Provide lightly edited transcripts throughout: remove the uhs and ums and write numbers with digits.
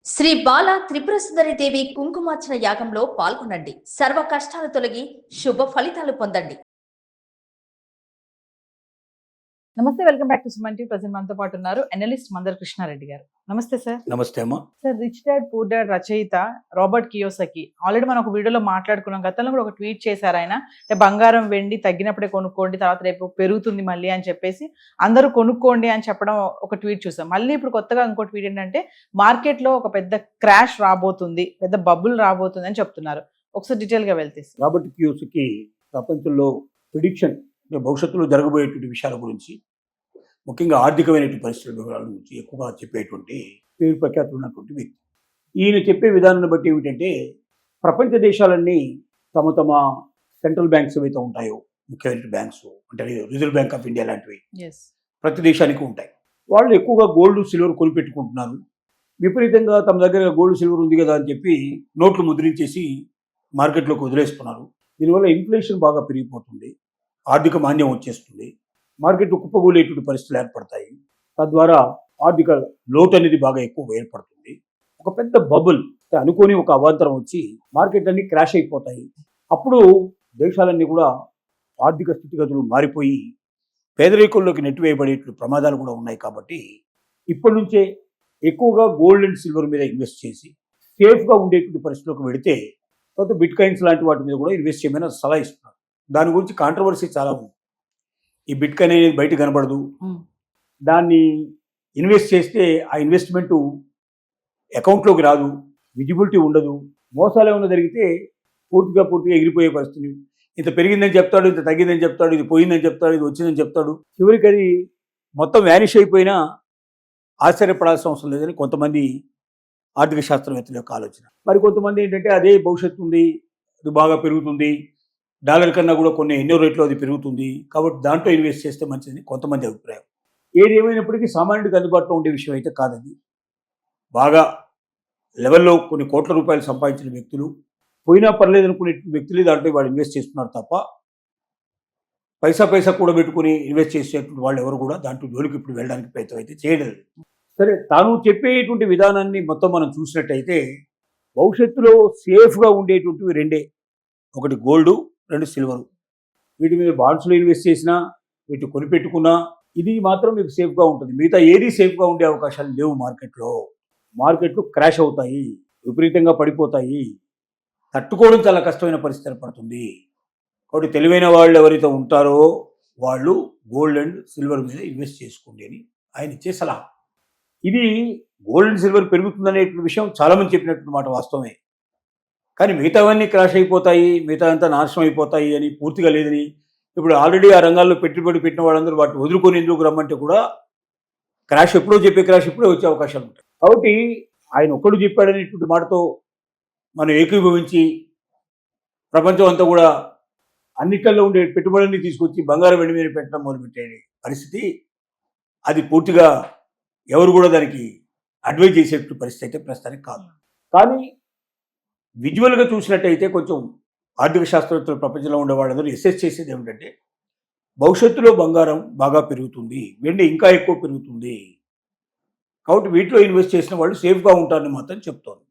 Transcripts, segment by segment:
శ్రీ బాల త్రిపుర సుందరి దేవి కుంకుమార్చన యాగంలో పాల్గొనండి. సర్వ కష్టాలు తొలగి శుభ ఫలితాలు పొందండి. నమస్తే, welcome back to Suman TV. Present మనతో పాటు ఉన్నారు అనలిస్ట్ మందర కృష్ణారెడ్డి గారు. నమస్తే సార్. నమస్తే అమ్మా. Sir, rich dad poor dad రచయిత రాబర్ట్ కియోసకి ఆల్రెడీ మనం ఒక వీడియోలో మాట్లాడుకున్నాం. గతంలో కూడా ఒక ట్వీట్ చేశారు ఆయన. అంటే బంగారం వెండి తగ్గినప్పుడే కొనుక్కోండి, తర్వాత రేపు పెరుగుతుంది మళ్ళీ అని చెప్పేసి అందరూ కొనుక్కోండి అని చెప్పడం ఒక ట్వీట్ చూసాం. మళ్ళీ ఇప్పుడు కొత్తగా ఇంకో ట్వీట్ ఏంటంటే మార్కెట్లో ఒక పెద్ద క్రాష్ రాబోతుంది, పెద్ద బబుల్ రాబోతుంది అని చెప్తున్నారు. ఒకసారి డీటెయిల్ గా వెళ్తే. రాబర్ట్ కియోసకి ప్రపంచంలో ప్రిడిక్షన్, భవిష్యత్తులో జరగబోయేటువంటి విషయాల గురించి, ముఖ్యంగా ఆర్థికమైనటువంటి పరిస్థితుల వివరాల గురించి ఎక్కువగా చెప్పేటువంటి పేరు ప్రఖ్యాతులు ఉన్నటువంటి వ్యక్తి. ఈయన చెప్పే విధానాన్ని బట్టి ఏమిటంటే, ప్రపంచ దేశాలన్నీ తమ తమ సెంట్రల్ బ్యాంక్స్ ఏవైతే ఉంటాయో, ముఖ్యమైన బ్యాంక్స్ అంటే రిజర్వ్ బ్యాంక్ ఆఫ్ ఇండియా లాంటివి ప్రతి దేశానికి ఉంటాయి. వాళ్ళు ఎక్కువగా గోల్డ్ సిల్వర్ కొనిపెట్టుకుంటున్నారు. విపరీతంగా తమ దగ్గర గోల్డ్ సిల్వర్ ఉంది కదా అని చెప్పి నోట్లు ముద్రించేసి మార్కెట్లోకి వదిలేస్తున్నారు. దీనివల్ల ఇన్ఫ్లేషన్ బాగా పెరిగిపోతుంది, ఆర్థిక మాంద్యం వచ్చేస్తుంది, మార్కెట్ కుప్పగూలేటువంటి పరిస్థితులు ఏర్పడతాయి. తద్వారా ఆర్థిక లోటు అనేది బాగా ఎక్కువ ఏర్పడుతుంది. ఒక పెద్ద బబుల్ అనుకోని ఒక అవాంతరం వచ్చి మార్కెట్ అన్ని క్రాష్ అయిపోతాయి. అప్పుడు దేశాలన్నీ కూడా ఆర్థిక స్థితిగతులు మారిపోయి పేదరికంలోకి నెట్టివేయబడేటువంటి ప్రమాదాలు కూడా ఉన్నాయి. కాబట్టి ఇప్పటి నుంచే ఎక్కువగా గోల్డ్ అండ్ సిల్వర్ మీద ఇన్వెస్ట్ చేసి సేఫ్గా ఉండేటువంటి పరిస్థితులకు వెళితే, తర్వాత బిట్ కాయిన్స్ లాంటి వాటి మీద కూడా ఇన్వెస్ట్ చేయమని సలహా ఇస్తున్నారు. దాని గురించి కాంట్రవర్సీ చాలా ఉంది. ఈ బిట్ కాయిన్ అనేది బయట కనబడదు, దాన్ని ఇన్వెస్ట్ చేస్తే ఆ ఇన్వెస్ట్మెంటు అకౌంట్లోకి రాదు, విజిబిలిటీ ఉండదు, మోసాలు ఏమైనా జరిగితే పూర్తిగా ఎగిరిపోయే పరిస్థితి. ఇంత పెరిగిందని చెప్తాడు, ఇంత తగ్గిందని చెప్తాడు, ఇది పోయిందని చెప్తాడు, ఇది వచ్చిందని చెప్తాడు. చివరికి అది మొత్తం వ్యానిష్ అయిపోయినా ఆశ్చర్యపడాల్సిన అవసరం లేదని కొంతమంది ఆర్థిక శాస్త్రవేత్తల యొక్క ఆలోచన. మరి కొంతమంది ఏంటంటే అదే భవిష్యత్తు ఉంది, అది బాగా పెరుగుతుంది, డాలర్ కన్నా కూడా ఎన్నో రేట్లో అది పెరుగుతుంది, కాబట్టి దాంట్లో ఇన్వెస్ట్ చేస్తే మంచిదని కొంతమంది అభిప్రాయం. ఏది ఏమైనప్పటికీ సామాన్యుడికి అందుబాటులో ఉండే విషయం అయితే కాదండి. బాగా లెవెల్లో కొన్ని కోట్ల రూపాయలు సంపాదించిన వ్యక్తులు, పోయినా పర్లేదు అనుకునే వ్యక్తులే దాంట్లో వాళ్ళు ఇన్వెస్ట్ చేస్తున్నారు తప్ప పైసా కూడా పెట్టుకుని ఇన్వెస్ట్ చేసేటువంటి వాళ్ళు ఎవరు కూడా దాంట్లో జోలికి ఇప్పుడు వెళ్ళడానికి ప్రయత్నం అయితే చేయలేదు. సరే, తాను చెప్పేటువంటి విధానాన్ని మొత్తం మనం చూసినట్టయితే భవిష్యత్తులో సేఫ్గా ఉండేటువంటివి రెండే, ఒకటి గోల్డు, రెండు సిల్వరు. వీటి మీద బాండ్స్లో ఇన్వెస్ట్ చేసినా, వీటి కొనిపెట్టుకున్నా ఇది మాత్రం మీకు సేఫ్గా ఉంటుంది. మిగతా ఏది సేఫ్గా ఉండే అవకాశాలు లేవు. మార్కెట్లు క్రాష్ అవుతాయి, విపరీతంగా పడిపోతాయి, తట్టుకోవడం చాలా కష్టమైన పరిస్థితి ఏర్పడుతుంది. కాబట్టి తెలివైన వాళ్ళు ఎవరైతే ఉంటారో వాళ్ళు గోల్డ్ అండ్ సిల్వర్ మీద ఇన్వెస్ట్ చేసుకోండి అని ఆయన ఇచ్చే సలహా. ఇది గోల్డ్ అండ్ సిల్వర్ పెరుగుతుందనే విషయం చాలామంది చెప్పినట్టు మాట వాస్తవమే. కానీ మిగతావన్నీ క్రాష్ అయిపోతాయి, మిగతా అంతా నాశనం అయిపోతాయి అని పూర్తిగా లేదని, ఇప్పుడు ఆల్రెడీ ఆ రంగాల్లో పెట్టుబడి పెట్టిన వాళ్ళందరూ వాటిని వదులుకొని ఎందుకు రమ్మంటే కూడా క్రాష్ ఎప్పుడో చెప్పే క్రాష్ ఇప్పుడే వచ్చే అవకాశాలు ఉంటాయి. కాబట్టి ఆయన ఒక్కడు చెప్పాడనేటువంటి మాటతో మనం ఏకీభవించి ప్రపంచం అంతా కూడా అన్నిటిలో ఉండే పెట్టుబడుల్ని తీసుకొచ్చి బంగారం వెండి మీద పెట్టడం మొదలుపెట్టే పరిస్థితి, అది పూర్తిగా ఎవరు కూడా దానికి అడ్వైజ్ చేసే పరిస్థితి అయితే ప్రస్తుతానికి కాదు. కానీ విజువల్గా చూసినట్టయితే కొంచెం ఆర్థిక శాస్త్రవేత్తలు ప్రపంచంలో ఉండే వాళ్ళందరూ ఎస్ఎస్ చేసేది ఏమిటంటే, భవిష్యత్తులో బంగారం బాగా పెరుగుతుంది, వెండి ఇంకా ఎక్కువ పెరుగుతుంది, కాబట్టి వీటిలో ఇన్వెస్ట్ చేసిన వాళ్ళు సేఫ్గా ఉంటారని మాత్రం చెప్తోంది.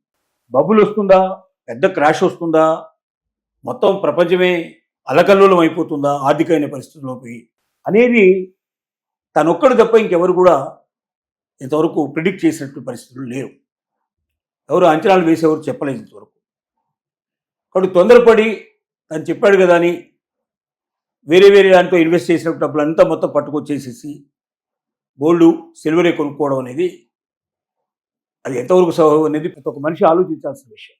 బబుల్ వస్తుందా, పెద్ద క్రాష్ వస్తుందా, మొత్తం ప్రపంచమే అలకల్లోలం అయిపోతుందా ఆర్థికమైన పరిస్థితుల్లోకి అనేది తనొక్కడు తప్ప ఇంకెవరు కూడా ఇంతవరకు ప్రిడిక్ట్ చేసినట్టు పరిస్థితులు లేవు. ఎవరు అంచనాలు వేసేవారు చెప్పలేదు ఇంతవరకు. కాబట్టి తొందరపడి తను చెప్పాడు కదా అని వేరే దాంట్లో ఇన్వెస్ట్ చేసినప్పుడు డబ్బులు అంతా మొత్తం పట్టుకొచ్చేసేసి గోల్డ్ సిల్వరే కొనుక్కోవడం అనేది అది ఎంతవరకు సబబు అనేది ప్రతి ఒక్క మనిషి ఆలోచించాల్సిన విషయం.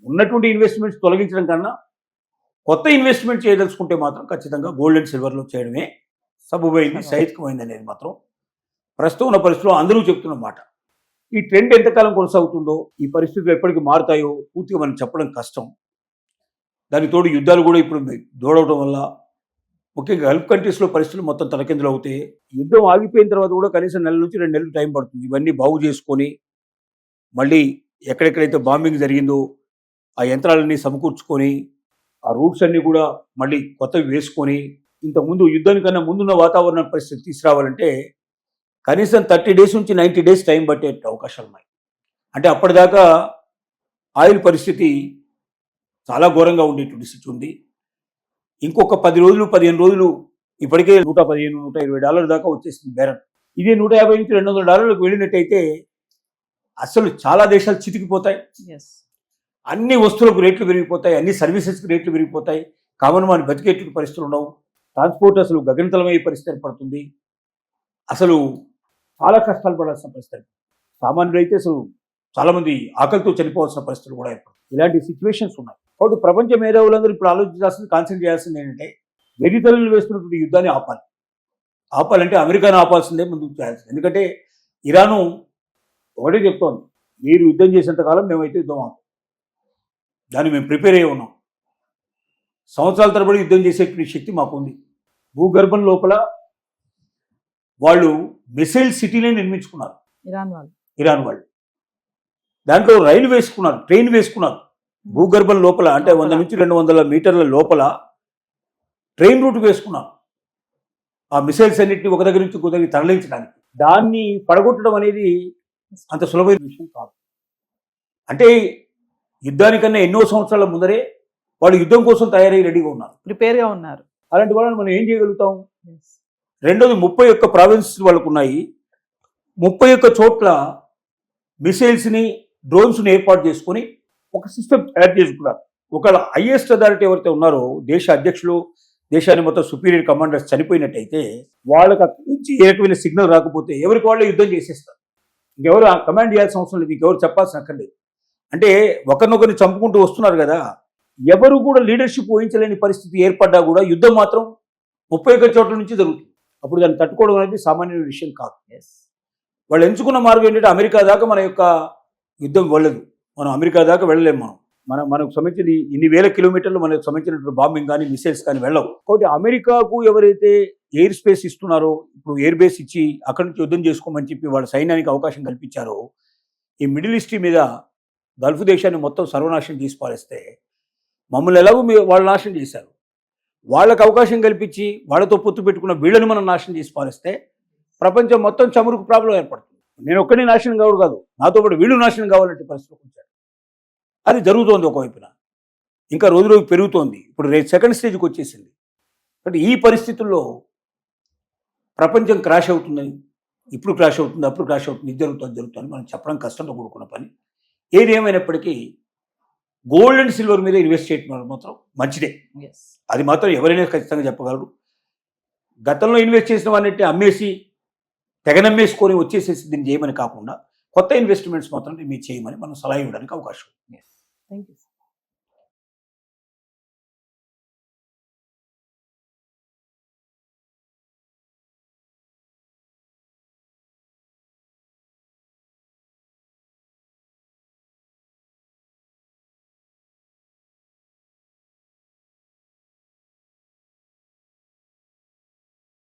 ఉన్నటువంటి ఇన్వెస్ట్మెంట్స్ తొలగించడం కన్నా కొత్త ఇన్వెస్ట్మెంట్ చేయదలుచుకుంటే మాత్రం ఖచ్చితంగా గోల్డ్ అండ్ సిల్వర్లో చేయడమే సబబైంది, సహేతుకమైంది అనేది మాత్రం ప్రస్తుతం ఉన్న పరిస్థితుల్లో అందరూ చెప్తున్న మాట. ఈ ట్రెండ్ ఎంతకాలం కొనసాగుతుందో, ఈ పరిస్థితులు ఎప్పటికీ మారుతాయో పూర్తిగా మనం చెప్పడం కష్టం. దానికి తోడు యుద్ధాలు కూడా ఇప్పుడు దూడవడం వల్ల ముఖ్యంగా గల్ఫ్ కంట్రీస్లో పరిస్థితులు మొత్తం తలకిందులు అవుతాయి. యుద్ధం ఆగిపోయిన తర్వాత కూడా కనీసం 1 నుంచి 2 నెలలు టైం పడుతుంది. ఇవన్నీ బాగు చేసుకొని మళ్ళీ ఎక్కడెక్కడైతే బాంబింగ్ జరిగిందో ఆ యంత్రాలన్నీ సమకూర్చుకొని ఆ రూట్స్ అన్నీ కూడా మళ్ళీ కొత్తవి వేసుకొని ఇంతకుముందు యుద్ధానికన్నా ముందున్న వాతావరణ పరిస్థితి తీసుకురావాలంటే కనీసం 30 days నుంచి 90 days టైం పట్టే అవకాశాలు ఉన్నాయి. అంటే అప్పటిదాకా ఆయిల్ పరిస్థితి చాలా ఘోరంగా ఉండేటువంటి స్థితి ఉంది. ఇంకొక 10 రోజులు 15 రోజులు ఇప్పటికే $115, $120 దాకా వచ్చేసింది బేరం. ఇదే $150 నుంచి $200 వెళ్ళినట్టయితే అసలు చాలా దేశాలు చితికిపోతాయి. ఎస్. అన్ని వస్తువులకు రేట్లు పెరిగిపోతాయి, అన్ని సర్వీసెస్కి రేట్లు పెరిగిపోతాయి. కామన్ మ్యాన్ బతికేటువంటి పరిస్థితులు ఉండవు. ట్రాన్స్పోర్ట్ అసలు గగనతలమయ్యే పరిస్థితి ఏర్పడుతుంది. అసలు చాలా కష్టాలు పడాల్సిన పరిస్థితి. సామాన్యుడైతే అసలు చాలామంది ఆకలితో చనిపోవాల్సిన పరిస్థితులు కూడా ఏర్పడుతుంది. ఇలాంటి సిచ్యువేషన్స్ ఉన్నాయి. కాబట్టి ప్రపంచ మేధావులందరూ ఇప్పుడు ఆలోచించాల్సింది, కాన్సన్ట్రేట్ చేయాల్సింది ఏంటంటే వెరితల్లు వేస్తున్నటువంటి యుద్ధాన్ని ఆపాలంటే అమెరికాను ఆపాల్సిందే ముందుకు చేయాల్సింది. ఎందుకంటే ఇరాను ఒకటే చెప్తోంది, మీరు యుద్ధం చేసేంత కాలం మేమైతే యుద్ధం ఆపం. దాన్ని మేము ప్రిపేర్ అయ్యి ఉన్నాం. సంవత్సరాల తరబడి యుద్ధం చేసేటువంటి శక్తి మాకుంది. భూగర్భం లోపల వాళ్ళు మిసైల్ సిటీనే నిర్మించుకున్నారు ఇరాన్ వాళ్ళు. దాంట్లో రైలు వేసుకున్నారు, ట్రైన్ వేసుకున్నారు. భూగర్భం లోపల అంటే 100 నుంచి 200 మీటర్ల లోపల ట్రైన్ రూట్ వేసుకున్నారు. ఆ మిసైల్స్ అన్నింటినీ ఒక దగ్గర నుంచి ఇంకో దగ్గర తరలించడానికి. దాన్ని పడగొట్టడం అనేది అంత సులభమైన విషయం కాదు. అంటే యుద్ధానికన్నా ఎన్నో సంవత్సరాల ముందరే వాళ్ళు యుద్ధం కోసం తయారై రెడీగా ఉన్నారు, ప్రిపేర్గా ఉన్నారు. అలాంటి వాళ్ళని మనం ఏం చేయగలుగుతాం? రెండోది 31 ప్రావిన్సెస్ వాళ్ళకు ఉన్నాయి. 31 చోట్ల మిసైల్స్ని, డ్రోన్స్ని ఏర్పాటు చేసుకొని ఒక సిస్టమ్ తయారు చేసుకున్నారు. ఒకవేళ హైయెస్ట్ అథారిటీ ఎవరైతే ఉన్నారో, దేశ అధ్యక్షులు, దేశాన్ని మొత్తం సుపీరియర్ కమాండర్స్ చనిపోయినట్టయితే వాళ్ళకి అక్కడి నుంచి ఏ రకమైన సిగ్నల్ రాకపోతే ఎవరికి వాళ్ళే యుద్ధం చేసేస్తారు. ఇంకెవరు కమాండ్ చేయాల్సిన అవసరం లేదు, ఇంకెవరు చెప్పాల్సిన అక్కర్లేదు. అంటే ఒకరినొకరిని చంపుకుంటూ వస్తున్నారు కదా, ఎవరు కూడా లీడర్షిప్ వహించలేని పరిస్థితి ఏర్పడ్డా కూడా యుద్ధం మాత్రం 31 చోట్ల నుంచి జరుగుతుంది. అప్పుడు దాన్ని తట్టుకోవడం అనేది సామాన్యమైన విషయం కాదు. వాళ్ళు ఎంచుకున్న మార్గం ఏంటంటే అమెరికా దాకా మన యొక్క యుద్ధం వెళ్ళదు, మనం అమెరికా దాకా వెళ్ళలేము. మనకు సంబంధించిన ఇన్ని వేల కిలోమీటర్లు మనకు సంబంధించినటువంటి బాంబింగ్ కానీ మిసైల్స్ కానీ వెళ్ళవు. కాబట్టి అమెరికాకు ఎవరైతే ఎయిర్ స్పేస్ ఇస్తున్నారో, ఇప్పుడు ఎయిర్ బేస్ ఇచ్చి అక్కడి నుంచి యుద్ధం చేసుకోమని చెప్పి వాళ్ళ సైన్యానికి అవకాశం కల్పించారో, ఈ మిడిల్ ఈస్ట్ మీద గల్ఫ్ దేశాన్ని మొత్తం సర్వనాశనం చేసి పారేస్తే మమ్మల్ని ఎలాగో వాళ్ళు నాశనం చేశారు. వాళ్ళకు అవకాశం కల్పించి వాళ్ళతో పొత్తు పెట్టుకున్న వీళ్ళని మనం నాశనం చేసి పారేస్తే ప్రపంచం మొత్తం చమురుకు ప్రాబ్లం ఏర్పడుతుంది. నేను ఒక్కడిని నాశనం కావడం కాదు, నాతో పాటు వీళ్ళు నాశనం కావాలంటే పరిస్థితికి వచ్చాడు. అది జరుగుతోంది ఒకవైపున, ఇంకా రోజు రోజు పెరుగుతోంది. ఇప్పుడు సెకండ్ స్టేజ్కి వచ్చేసింది. అంటే ఈ పరిస్థితుల్లో ప్రపంచం క్రాష్ అవుతుందని, ఇప్పుడు క్రాష్ అవుతుంది, అప్పుడు క్రాష్ అవుతుంది, ఇది జరుగుతుంది మనం చెప్పడం కష్టంతో కూడుకున్న పని. ఏది ఏమైనప్పటికీ గోల్డ్ అండ్ సిల్వర్ మీద ఇన్వెస్ట్ చేయడం మాత్రం మంచిదే. అది మాత్రం ఎవరైనా ఖచ్చితంగా చెప్పగలరు. గతంలో ఇన్వెస్ట్ చేసిన వాటిని అమ్మేసి తెగనమ్మేసుకొని వచ్చేసేసి దీన్ని చేయమని కాకుండా కొత్త ఇన్వెస్ట్మెంట్స్ మాత్రం మీరు చేయమని మనం సలహా ఇవ్వడానికి అవకాశం ఉంది. Thank you.